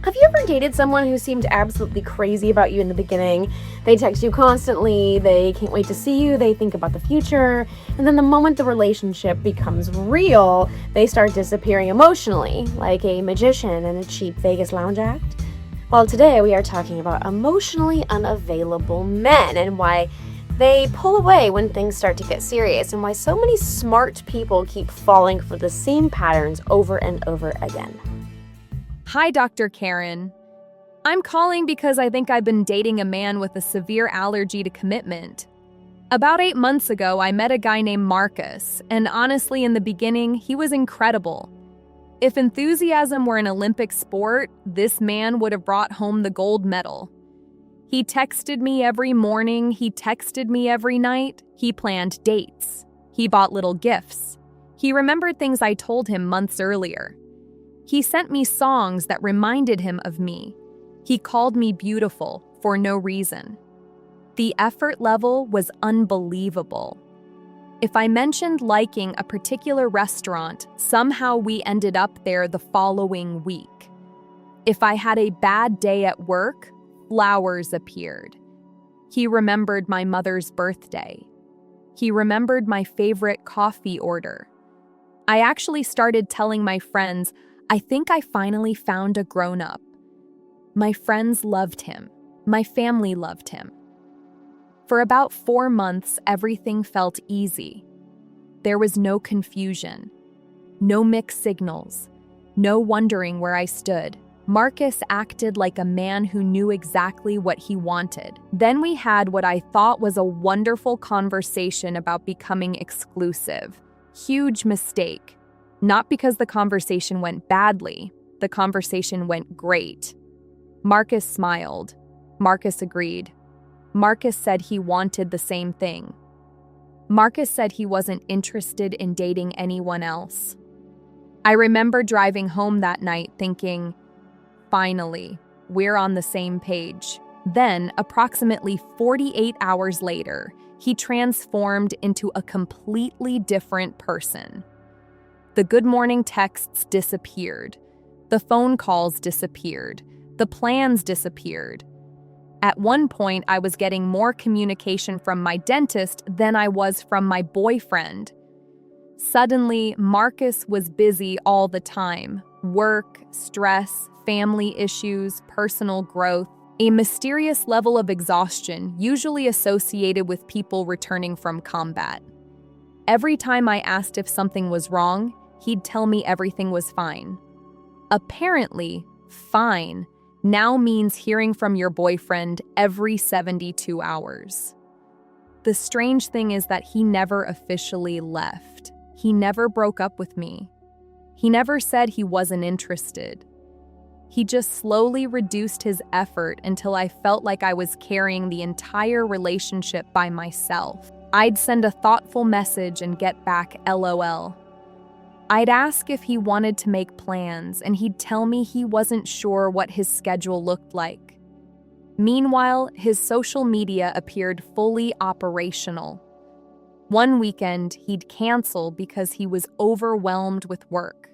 Have you ever dated someone who seemed absolutely crazy about you in the beginning? They text you constantly, they can't wait to see you, they think about the future, and then the moment the relationship becomes real, they start disappearing emotionally, like a magician in a cheap Vegas lounge act? Well, today we are talking about emotionally unavailable men and why they pull away when things start to get serious, and why so many smart people keep falling for the same patterns over and over again. Hi, Dr. Karen. I'm calling because I think I've been dating a man with a severe allergy to commitment. About 8 months ago, I met a guy named Marcus, and honestly, in the beginning, he was incredible. If enthusiasm were an Olympic sport, this man would have brought home the gold medal. He texted me every morning, he texted me every night, he planned dates. He bought little gifts. He remembered things I told him months earlier. He sent me songs that reminded him of me. He called me beautiful for no reason. The effort level was unbelievable. If I mentioned liking a particular restaurant, somehow we ended up there the following week. If I had a bad day at work, flowers appeared. He remembered my mother's birthday. He remembered my favorite coffee order. I actually started telling my friends, I think I finally found a grown-up. My friends loved him. My family loved him. For about 4 months, everything felt easy. There was no confusion, no mixed signals, no wondering where I stood. Marcus acted like a man who knew exactly what he wanted. Then we had what I thought was a wonderful conversation about becoming exclusive. Huge mistake. Not because the conversation went badly, the conversation went great. Marcus smiled. Marcus agreed. Marcus said he wanted the same thing. Marcus said he wasn't interested in dating anyone else. I remember driving home that night thinking, finally, we're on the same page. Then, approximately 48 hours later, he transformed into a completely different person. The good morning texts disappeared. The phone calls disappeared. The plans disappeared. At one point, I was getting more communication from my dentist than I was from my boyfriend. Suddenly, Marcus was busy all the time. Work, stress, family issues, personal growth, a mysterious level of exhaustion usually associated with people returning from combat. Every time I asked if something was wrong, he'd tell me everything was fine. Apparently, fine now means hearing from your boyfriend every 72 hours. The strange thing is that he never officially left. He never broke up with me. He never said he wasn't interested. He just slowly reduced his effort until I felt like I was carrying the entire relationship by myself. I'd send a thoughtful message and get back LOL. I'd ask if he wanted to make plans, and he'd tell me he wasn't sure what his schedule looked like. Meanwhile, his social media appeared fully operational. One weekend, he'd cancel because he was overwhelmed with work.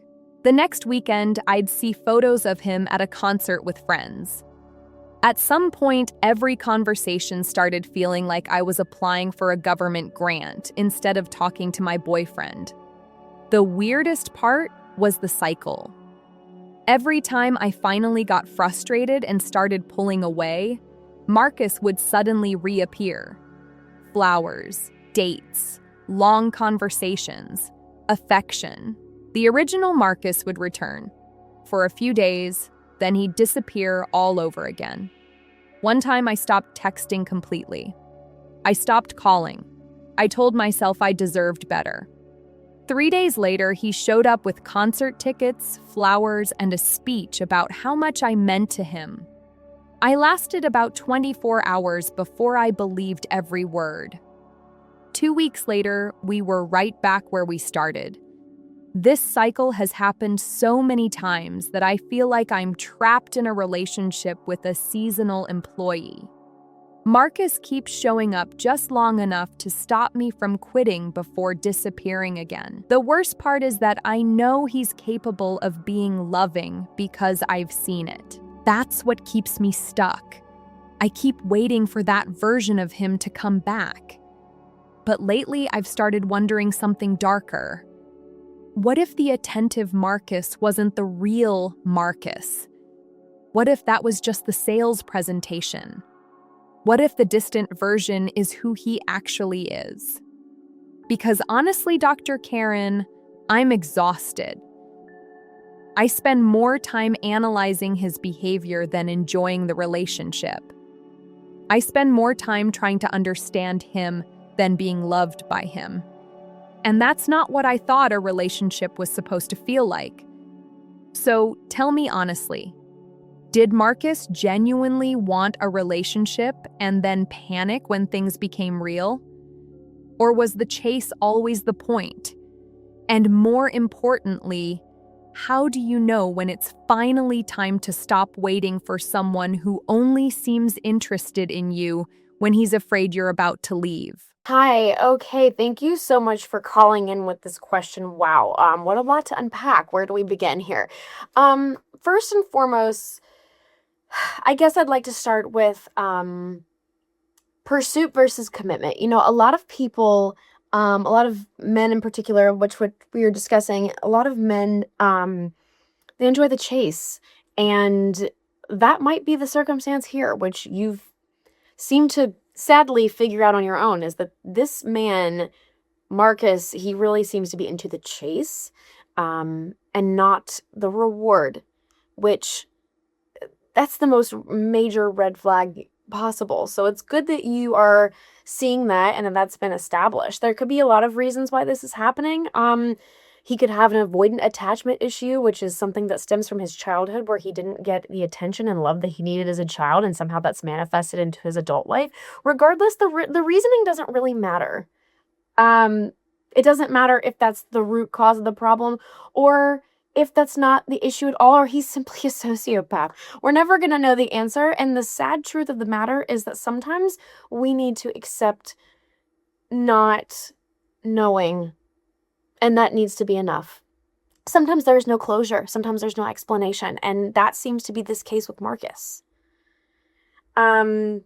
The next weekend, I'd see photos of him at a concert with friends. At some point, every conversation started feeling like I was applying for a government grant instead of talking to my boyfriend. The weirdest part was the cycle. Every time I finally got frustrated and started pulling away, Marcus would suddenly reappear. Flowers, dates, long conversations, affection. The original Marcus would return. For a few days, then he'd disappear all over again. One time I stopped texting completely. I stopped calling. I told myself I deserved better. 3 days later, he showed up with concert tickets, flowers, and a speech about how much I meant to him. I lasted about 24 hours before I believed every word. 2 weeks later, we were right back where we started. This cycle has happened so many times that I feel like I'm trapped in a relationship with a seasonal employee. Marcus keeps showing up just long enough to stop me from quitting before disappearing again. The worst part is that I know he's capable of being loving because I've seen it. That's what keeps me stuck. I keep waiting for that version of him to come back. But lately, I've started wondering something darker. What if the attentive Marcus wasn't the real Marcus? What if that was just the sales presentation? What if the distant version is who he actually is? Because honestly, Dr. Karen, I'm exhausted. I spend more time analyzing his behavior than enjoying the relationship. I spend more time trying to understand him than being loved by him. And that's not what I thought a relationship was supposed to feel like. So tell me honestly, did Marcus genuinely want a relationship and then panic when things became real? Or was the chase always the point? And more importantly, how do you know when it's finally time to stop waiting for someone who only seems interested in you when he's afraid you're about to leave? Hi, okay, thank you so much for calling in with this question. Wow, what a lot to unpack. Where do we begin here? First and foremost, I guess I'd like to start with pursuit versus commitment. You know, a lot of people, a lot of men in particular, which what we were discussing, a lot of men, they enjoy the chase, and that might be the circumstance here, which you've seemed to sadly figure out on your own, is that this man, Marcus, he really seems to be into the chase, and not the reward, which that's the most major red flag possible. So it's good that you are seeing that and that that's been established. There could be a lot of reasons why this is happening. He could have an avoidant attachment issue, which is something that stems from his childhood where he didn't get the attention and love that he needed as a child, and somehow that's manifested into his adult life. Regardless, the reasoning doesn't really matter. It doesn't matter if that's the root cause of the problem or if that's not the issue at all, or he's simply a sociopath. We're never going to know the answer, and the sad truth of the matter is that sometimes we need to accept not knowing, and that needs to be enough. Sometimes there's no closure. Sometimes there's no explanation. And that seems to be this case with Marcus. There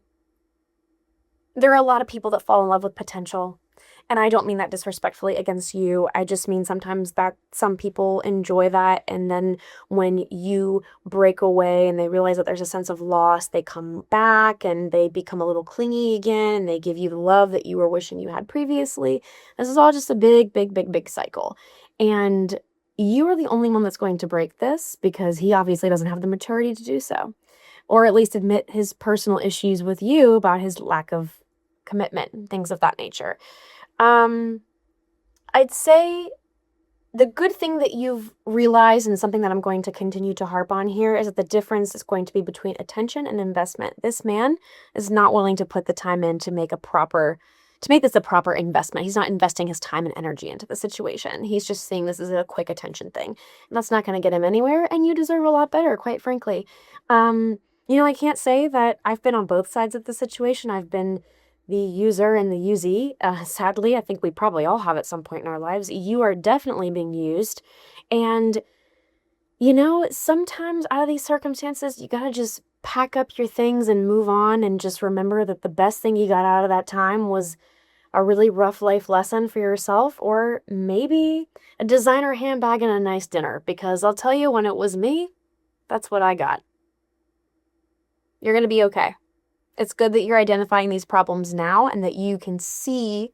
are a lot of people that fall in love with potential. And I don't mean that disrespectfully against you. I just mean sometimes that some people enjoy that. And then when you break away and they realize that there's a sense of loss, they come back and they become a little clingy again. They give you the love that you were wishing you had previously. This is all just a big, big, big, big cycle. And you are the only one that's going to break this because he obviously doesn't have the maturity to do so. Or at least admit his personal issues with you about his lack of commitment and things of that nature. I'd say the good thing that you've realized, and something that I'm going to continue to harp on here, is that the difference is going to be between attention and investment. This man is not willing to put the time in to make this a proper investment. He's not investing his time and energy into the situation. He's just seeing this as a quick attention thing. And that's not going to get him anywhere, and you deserve a lot better, quite frankly. I can't say that I've been on both sides of the situation. I've been the user and the usee. Sadly, I think we probably all have at some point in our lives. You are definitely being used. And, sometimes out of these circumstances, you got to just pack up your things and move on and just remember that the best thing you got out of that time was a really rough life lesson for yourself, or maybe a designer handbag and a nice dinner. Because I'll tell you, when it was me, that's what I got. You're going to be okay. It's good that you're identifying these problems now and that you can see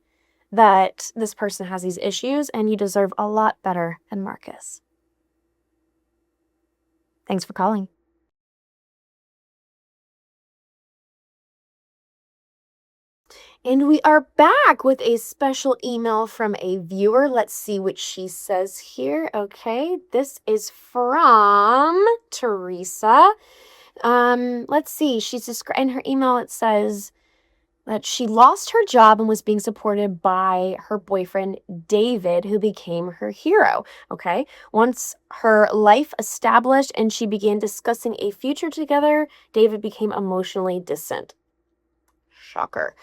that this person has these issues, and you deserve a lot better than Marcus. Thanks for calling. And we are back with a special email from a viewer. Let's see what she says here. Okay, this is from Teresa. Let's see. In her email, it says that she lost her job and was being supported by her boyfriend, David, who became her hero. Okay. Once her life established and she began discussing a future together, David became emotionally distant. Shocker.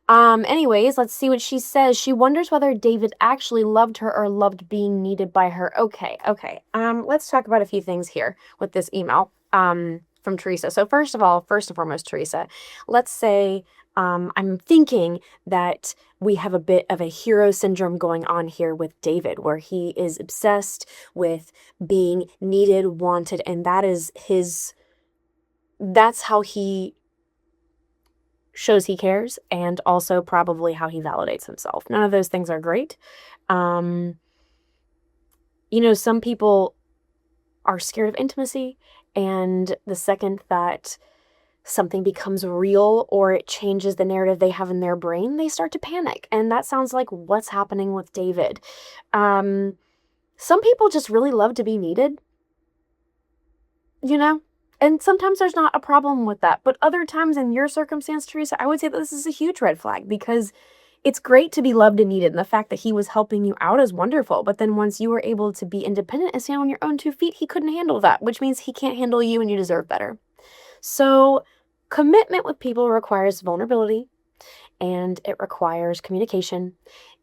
Anyways, let's see what she says. She wonders whether David actually loved her or loved being needed by her. Okay. Let's talk about a few things here with this email. from Teresa. So first and foremost, Teresa, let's say I'm thinking that we have a bit of a hero syndrome going on here with David, where he is obsessed with being needed, wanted, and that's how he shows he cares, and also probably how he validates himself. None of those things are great. Some people are scared of intimacy, and the second that something becomes real or it changes the narrative they have in their brain, they start to panic. And that sounds like what's happening with David. Some people just really love to be needed, and sometimes there's not a problem with that. But other times in your circumstance, Teresa, I would say that this is a huge red flag, because it's great to be loved and needed, and the fact that he was helping you out is wonderful. But then once you were able to be independent and stand on your own 2 feet, he couldn't handle that, which means he can't handle you, and you deserve better. So commitment with people requires vulnerability, and it requires communication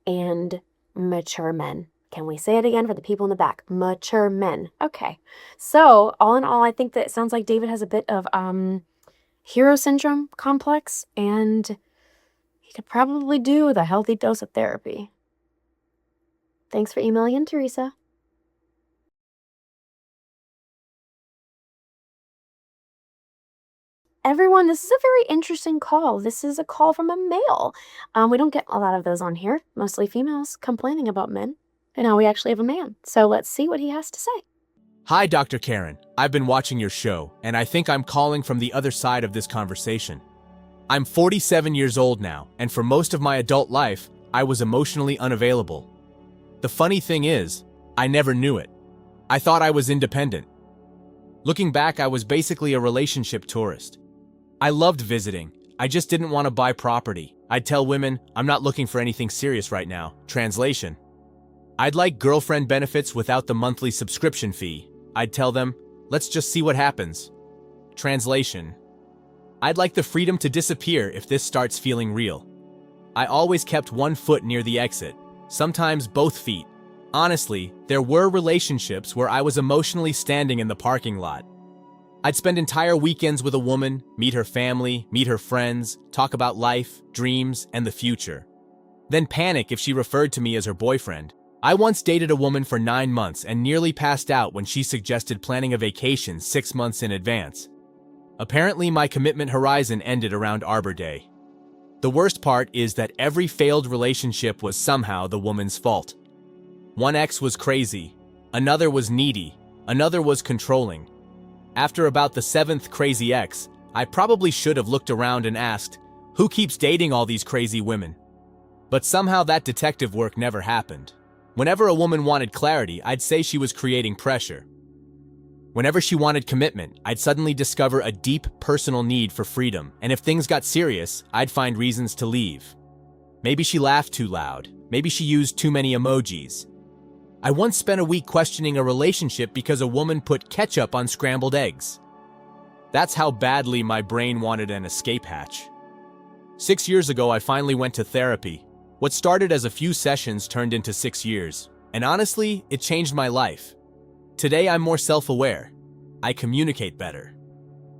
and mature men. Can we say it again for the people in the back? Mature men. Okay. So all in all, I think that it sounds like David has a bit of hero syndrome complex, and he could probably do with a healthy dose of therapy. Thanks for emailing in, Teresa. Everyone, this is a very interesting call. This is a call from a male. We don't get a lot of those on here, mostly females complaining about men. And now we actually have a man. So let's see what he has to say. Hi, Dr. Karen. I've been watching your show, and I think I'm calling from the other side of this conversation. I'm 47 years old now, and for most of my adult life, I was emotionally unavailable. The funny thing is, I never knew it. I thought I was independent. Looking back, I was basically a relationship tourist. I loved visiting. I just didn't want to buy property. I'd tell women, I'm not looking for anything serious right now. Translation: I'd like girlfriend benefits without the monthly subscription fee. I'd tell them, let's just see what happens. Translation: I'd like the freedom to disappear if this starts feeling real. I always kept one foot near the exit, sometimes both feet. Honestly, there were relationships where I was emotionally standing in the parking lot. I'd spend entire weekends with a woman, meet her family, meet her friends, talk about life, dreams, and the future. Then panic if she referred to me as her boyfriend. I once dated a woman for 9 months and nearly passed out when she suggested planning a vacation 6 months in advance. Apparently, my commitment horizon ended around Arbor Day. The worst part is that every failed relationship was somehow the woman's fault. One ex was crazy, another was needy, another was controlling. After about the 7th crazy ex, I probably should have looked around and asked, who keeps dating all these crazy women? But somehow that detective work never happened. Whenever a woman wanted clarity, I'd say she was creating pressure. Whenever she wanted commitment, I'd suddenly discover a deep personal need for freedom, and if things got serious, I'd find reasons to leave. Maybe she laughed too loud. Maybe she used too many emojis. I once spent a week questioning a relationship because a woman put ketchup on scrambled eggs. That's how badly my brain wanted an escape hatch. 6 years ago, I finally went to therapy. What started as a few sessions turned into 6 years, and honestly, it changed my life. Today, I'm more self-aware. I communicate better.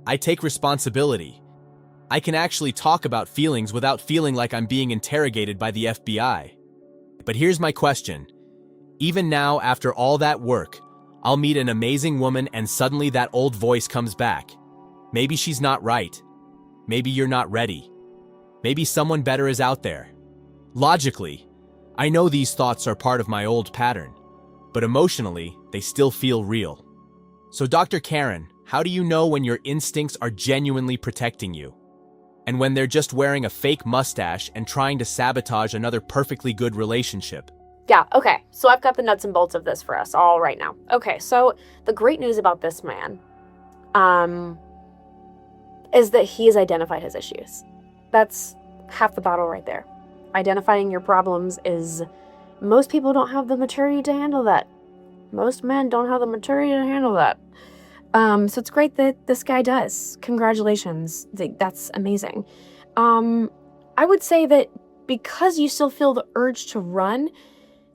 I take responsibility. I can actually talk about feelings without feeling like I'm being interrogated by the FBI. But here's my question. Even now, after all that work, I'll meet an amazing woman and suddenly that old voice comes back. Maybe she's not right. Maybe you're not ready. Maybe someone better is out there. Logically, I know these thoughts are part of my old pattern, but emotionally, they still feel real. So Dr. Karen, how do you know when your instincts are genuinely protecting you? And when they're just wearing a fake mustache and trying to sabotage another perfectly good relationship? Yeah, okay. So I've got the nuts and bolts of this for us all right now. Okay, so the great news about this man is that he has identified his issues. That's half the battle right there. Identifying your problems is... most people don't have the maturity to handle that. Most men don't have the maturity to handle that. So it's great that this guy does. Congratulations. That's amazing. I would say that because you still feel the urge to run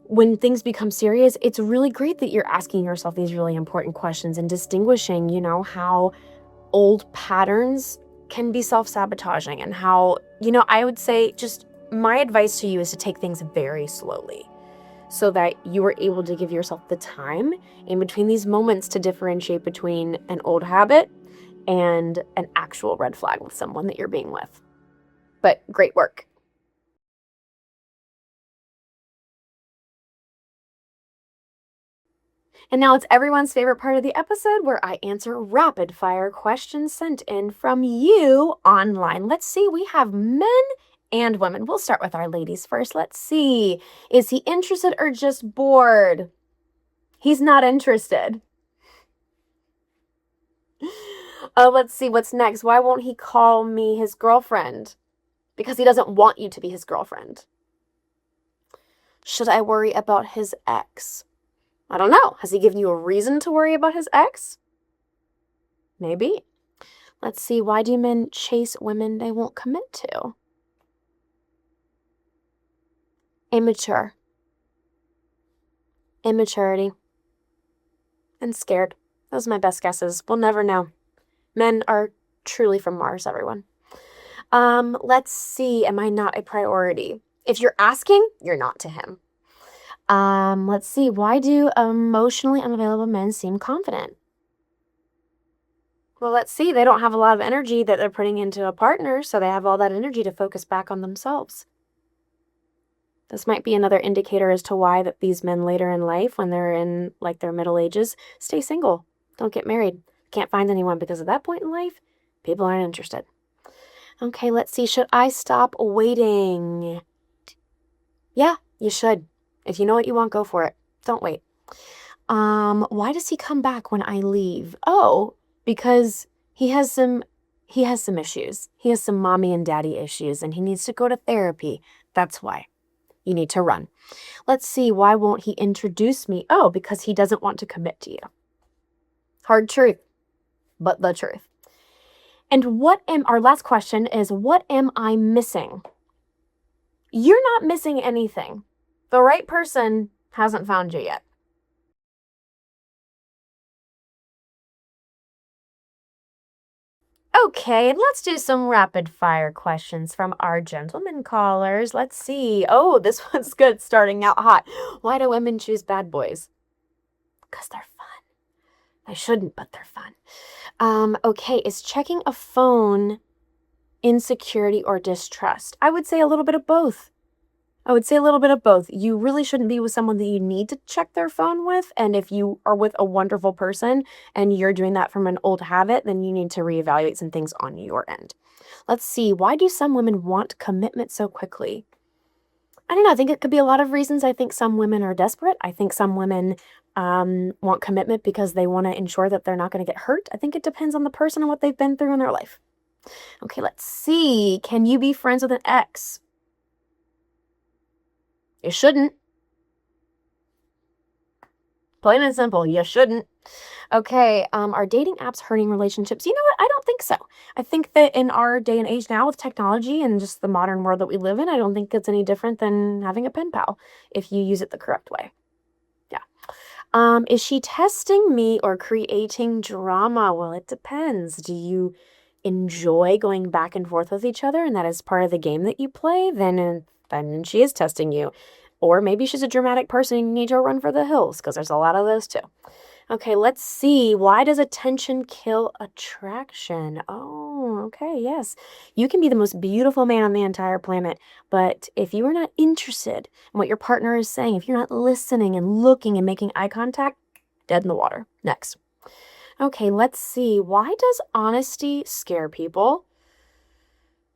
when things become serious, it's really great that you're asking yourself these really important questions and distinguishing, how old patterns can be self-sabotaging, and how, I would say, just my advice to you is to take things very slowly so that you are able to give yourself the time in between these moments to differentiate between an old habit and an actual red flag with someone that you're being with. But great work. And now it's everyone's favorite part of the episode where I answer rapid fire questions sent in from you online. Let's see, we have men and women. We'll start with our ladies first. Let's see. Is he interested or just bored? He's not interested. Let's see what's next. Why won't he call me his girlfriend? Because he doesn't want you to be his girlfriend. Should I worry about his ex? I don't know. Has he given you a reason to worry about his ex? Maybe. Let's see. Why do men chase women they won't commit to? Immature. Immaturity. And scared. Those are my best guesses. We'll never know. Men are truly from Mars, everyone. Let's see. Am I not a priority? If you're asking, you're not to him. Let's see. Why do emotionally unavailable men seem confident? Well, let's see. They don't have a lot of energy that they're putting into a partner, so they have all that energy to focus back on themselves. This might be another indicator as to why that these men later in life, when they're in like their middle ages, stay single. Don't get married. Can't find anyone, because at that point in life, people aren't interested. Okay, let's see. Should I stop waiting? Yeah, you should. If you know what you want, go for it. Don't wait. Why does he come back when I leave? Oh, because he has some issues. He has some mommy and daddy issues, and he needs to go to therapy. That's why. You need to run. Let's see. Why won't he introduce me? Oh, because he doesn't want to commit to you. Hard truth, but the truth. And our last question is, what am I missing? You're not missing anything. The right person hasn't found you yet. Okay, let's do some rapid fire questions from our gentlemen callers. Let's see. Oh, this one's good, starting out hot. Why do women choose bad boys? Because they're fun. They shouldn't, but they're fun. Okay, is checking a phone insecurity or distrust? I would say a little bit of both. You really shouldn't be with someone that you need to check their phone with. And if you are with a wonderful person and you're doing that from an old habit, then you need to reevaluate some things on your end. Let's see. Why do some women want commitment so quickly? I don't know. I think it could be a lot of reasons. I think some women are desperate. I think some women want commitment because they want to ensure that they're not going to get hurt. I think it depends on the person and what they've been through in their life. Okay, let's see. Can you be friends with an ex? You shouldn't. Plain and simple, you shouldn't. Okay, are dating apps hurting relationships? You know what? I don't think so. I think that in our day and age now with technology and just the modern world that we live in, I don't think it's any different than having a pen pal if you use it the correct way. Yeah. Is she testing me or creating drama? Well, it depends. Do you enjoy going back and forth with each other and that is part of the game that you play? Then she is testing you. Or maybe she's a dramatic person and you need to run for the hills, because there's a lot of those too. Okay, let's see. Why does attention kill attraction? Oh, okay, yes. You can be the most beautiful man on the entire planet, but if you are not interested in what your partner is saying, if you're not listening and looking and making eye contact, dead in the water. Next. Okay, let's see. Why does honesty scare people?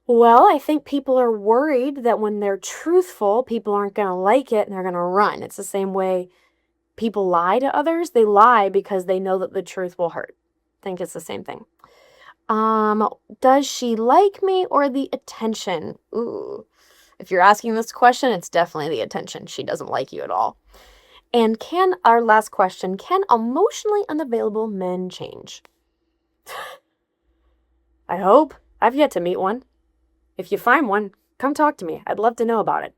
Well, I think people are worried that when they're truthful, people aren't going to like it and they're going to run. It's the same way people lie to others. They lie because they know that the truth will hurt. I think it's the same thing. Does she like me or the attention? Ooh, if you're asking this question, it's definitely the attention. She doesn't like you at all. And our last question, can emotionally unavailable men change? I hope. I've yet to meet one. If you find one, come talk to me. I'd love to know about it.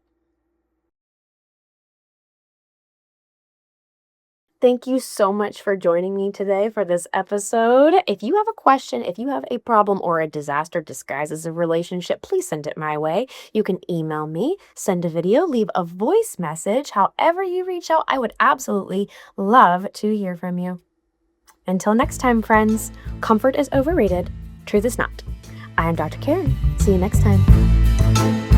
Thank you so much for joining me today for this episode. If you have a question, if you have a problem or a disaster disguised as a relationship, please send it my way. You can email me, send a video, leave a voice message. However you reach out, I would absolutely love to hear from you. Until next time, friends, comfort is overrated, truth is not. I am Dr. Karen. See you next time.